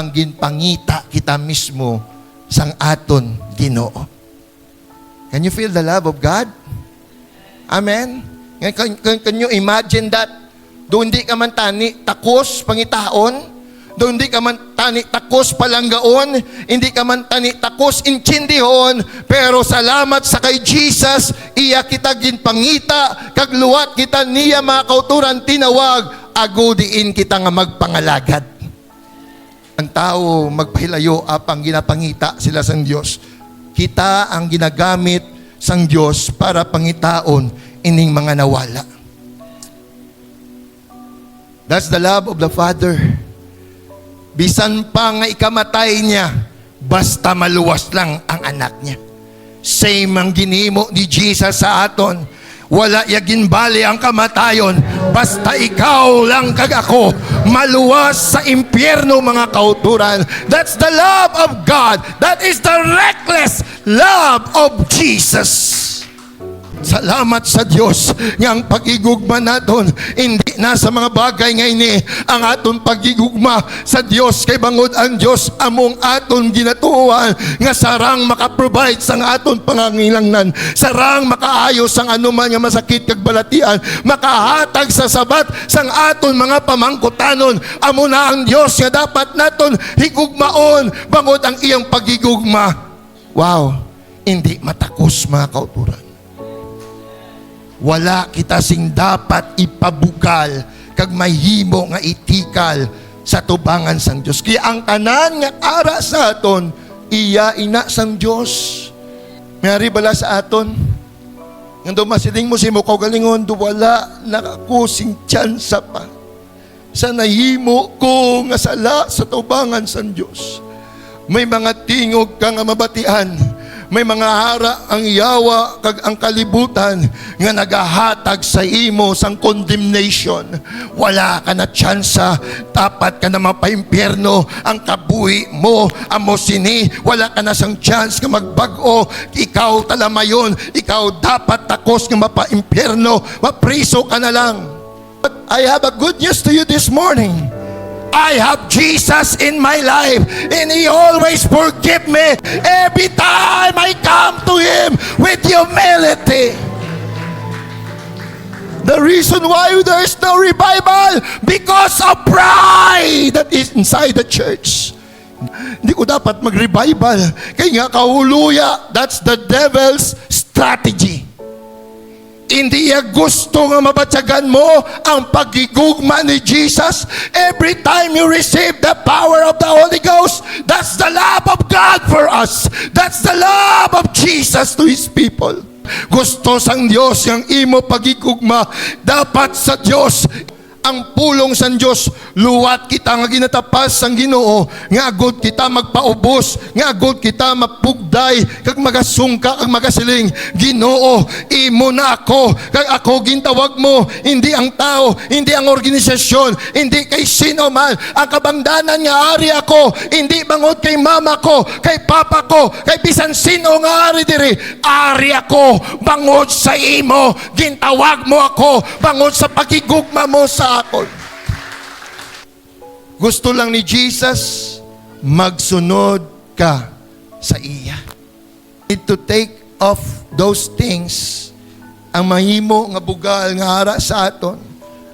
ang ginpangita kita mismo sang aton Ginoo. Can you feel the love of God? Amen? Can you imagine that? Doon di ka man tani, takos, pangitaon. Doon di ka man tani, takos, palanggaon. Hindi ka man tani, takos, intindihon. Pero salamat sa kay Jesus, iya kita ginpangita, kagluwat kita niya mga kauturan tinawag, agudiin kita nga magpangalagad. Ang tao magpahilayo apang ginapangita sila sang Dios. Kita ang ginagamit sang Dios para pangitaon ining mga nawala. That's the love of the Father. Bisan pa nga ikamatay niya, basta maluwas lang ang anak niya. Same ang ginimo ni Jesus sa aton. Wala yagin bali ang kamatayon, basta ikaw lang kag ako, maluwas sa impyerno mga kauturan. That's the love of God. That is the reckless love of Jesus. Salamat sa Diyos nga ang pag-igugma naton hindi na sa mga bagay nga ini ang aton pag-igugma sa Diyos kay bangod ang Diyos among aton ginatuohan nga sarang makaprovide sang aton pangangilangnan, sarang makaayos sang anuman nga masakit kag balatian, makahatag sa sabat sang aton mga pamangkutanon. Amo na ang Diyos nga dapat naton higugmaon bangod ang iyang pag-igugma. Wow, hindi matakos mga kauturan. Wala kita sing dapat ipabugal kag mahimo nga itikal sa tubangan sang Dios. Kaya ang tanan nga ara sa aton iya ina sang Dios. Mayari bala sa aton ngando masiling mo si mo kaugalingon do wala nakakusing tsansa pa sa nahimo ko nga sala sa tubangan sang Dios. May mga tingog ka nga mabatian. May mga hara ang yawa kag ang kalibutan nga nagahatag sa imo sang condemnation. Wala ka na tsansa, dapat ka na mapaimpyerno. Ang kabuhi mo, amo sini, wala ka na sang chance nga magbag-o. Ikaw talamayon, ikaw dapat takos nga mapaimpyerno, mapriso ka na lang. But I have a good news to you this morning. I have Jesus in my life and He always forgive me every time I come to Him with humility. The reason why there is no revival because of pride that is inside the church. Hindi ko dapat mag-revival kaya nga kahuluya, that's the devil's strategy. Hindi niya gusto nga mabatyagan mo ang pagigugma ni Jesus. Every time you receive the power of the Holy Ghost, that's the love of God for us. That's the love of Jesus to His people. Gusto sang Diyos yung imo pagigugma. Dapat sa Diyos ang pulong sa Diyos, luwat kita nga ginatapas sang Ginoo, nga agud kita magpaubos, nga agud kita mapugday, kag magasungka, kag magasiling, Ginoo, imo na ako, kag ako gintawag mo, hindi ang tao, hindi ang organisasyon, hindi kay sino man, ang kabangdanan nga ari ako, hindi bangod kay mama ko, kay papa ko, kay bisan sino nga ari diri, ari ako, bangod sa imo, gintawag mo ako, bangod sa pagigugma mo sa akon. Gusto lang ni Jesus magsunod ka sa iya. Need to take off those things ang mahimo nga bugal nga hara sa aton,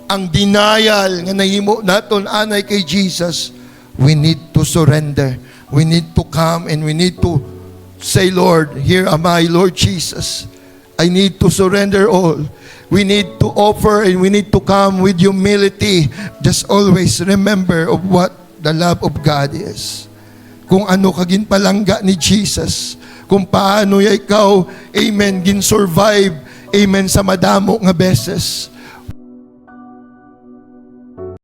ang denial nga nahimo naton anay kay Jesus. We need to surrender. We need to come and we need to say, Lord, here am I, Lord Jesus. I need to surrender all. We need to offer and we need to come with humility. Just always remember of what the love of God is. Kung ano kagin palangga ni Jesus. Kung paano ya ikaw, amen, gin survive, amen, sa madamo nga beses.